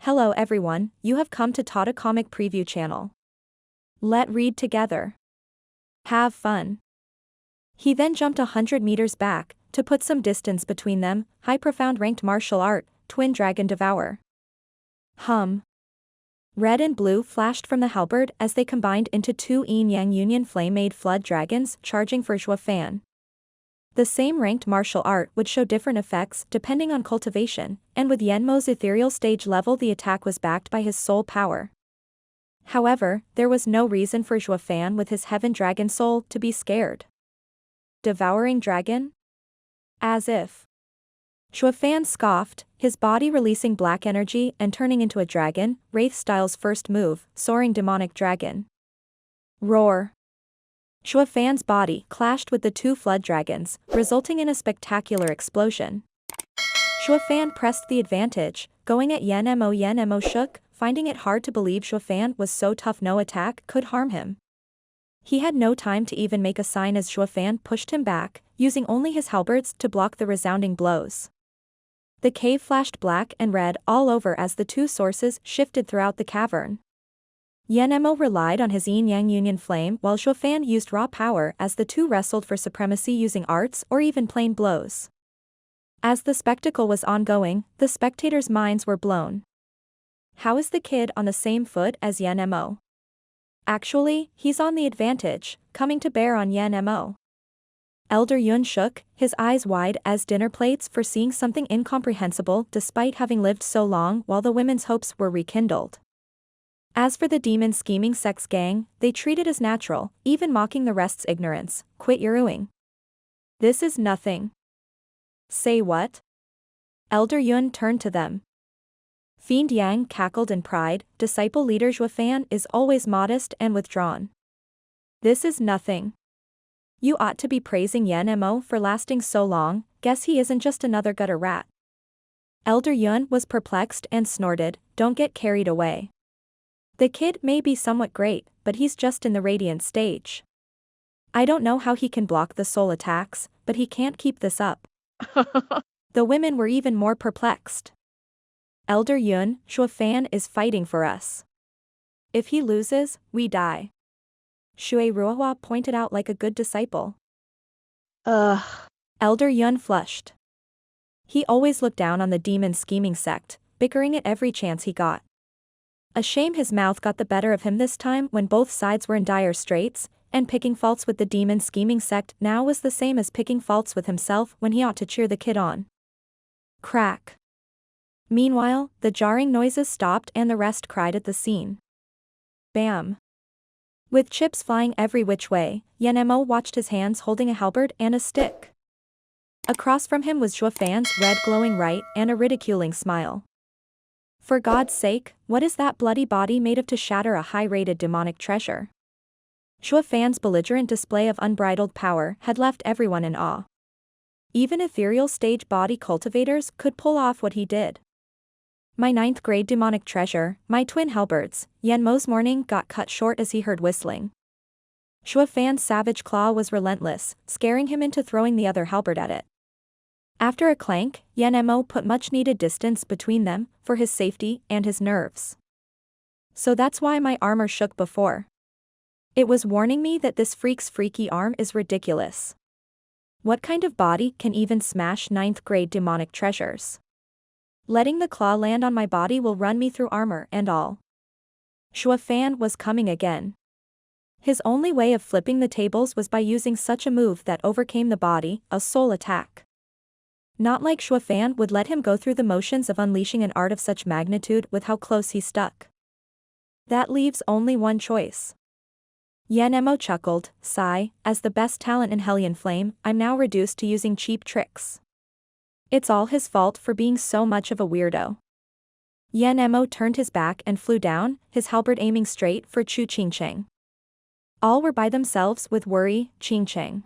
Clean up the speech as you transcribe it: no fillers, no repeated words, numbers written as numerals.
Hello everyone, you have come to Tata Comic Preview channel. Let read together. Have fun. He then jumped 100 meters back, to put some distance between them, high profound ranked martial art, twin dragon devour. Hum. Red and blue flashed from the halberd as they combined into two yin-yang union flame-made flood dragons charging for Zhuo Fan. The same ranked martial art would show different effects depending on cultivation, and with Yenmo's ethereal stage level the attack was backed by his soul power. However, there was no reason for Zhuo Fan with his heaven dragon soul to be scared. Devouring dragon? As if. Zhuo Fan scoffed, his body releasing black energy and turning into a dragon, Wraith-style's first move, soaring demonic dragon. Roar. Zhuo Fan's body clashed with the two flood dragons, resulting in a spectacular explosion. Zhuo Fan pressed the advantage, going at Yenmo. Yenmo shook, finding it hard to believe Zhuo Fan was so tough no attack could harm him. He had no time to even make a sign as Zhuo Fan pushed him back, using only his halberds to block the resounding blows. The cave flashed black and red all over as the two sources shifted throughout the cavern. Yenmo relied on his yin-yang union flame while Zhuo Fan used raw power as the two wrestled for supremacy using arts or even plain blows. As the spectacle was ongoing, the spectators' minds were blown. How is the kid on the same foot as Yenmo? Actually, he's on the advantage, coming to bear on Yenmo. Elder Yun shook, his eyes wide as dinner plates for seeing something incomprehensible despite having lived so long while the women's hopes were rekindled. As for the demon scheming sex gang, they treat it as natural, even mocking the rest's ignorance. Quit your. This is nothing. Say what? Elder Yun turned to them. Fiend Yang cackled in pride, disciple leader Zhuo Fan is always modest and withdrawn. This is nothing. You ought to be praising Yenmo for lasting so long, guess he isn't just another gutter rat. Elder Yun was perplexed and snorted, don't get carried away. The kid may be somewhat great, but he's just in the radiant stage. I don't know how he can block the soul attacks, but he can't keep this up. The women were even more perplexed. Elder Yun, Zhuo Fan is fighting for us. If he loses, we die. Shui Ruohua pointed out like a good disciple. Ugh. Elder Yun flushed. He always looked down on the demon scheming sect, bickering at every chance he got. A shame his mouth got the better of him this time when both sides were in dire straits, and picking faults with the demon scheming sect now was the same as picking faults with himself when he ought to cheer the kid on. Crack. Meanwhile, the jarring noises stopped and the rest cried at the scene. Bam. With chips flying every which way, Yenmo watched his hands holding a halberd and a stick. Across from him was Zhuo Fan's red glowing right and a ridiculing smile. For God's sake, what is that bloody body made of to shatter a high-rated demonic treasure? Zhuo Fan's belligerent display of unbridled power had left everyone in awe. Even ethereal stage body cultivators could pull off what he did. My 9th grade demonic treasure, my twin halberds. Yenmo's morning got cut short as he heard whistling. Zhuo Fan's savage claw was relentless, scaring him into throwing the other halberd at it. After a clank, Yenmo put much-needed distance between them, for his safety and his nerves. So that's why my armor shook before. It was warning me that this freak's freaky arm is ridiculous. What kind of body can even smash 9th grade demonic treasures? Letting the claw land on my body will run me through armor and all. Zhuo Fan was coming again. His only way of flipping the tables was by using such a move that overcame the body, a soul attack. Not like Zhuo Fan would let him go through the motions of unleashing an art of such magnitude with how close he stuck. That leaves only one choice. Yenmo chuckled, sigh, as the best talent in Hellion Flame, I'm now reduced to using cheap tricks. It's all his fault for being so much of a weirdo. Yenmo turned his back and flew down, his halberd aiming straight for Chu Qingcheng. All were by themselves with worry, Qingcheng.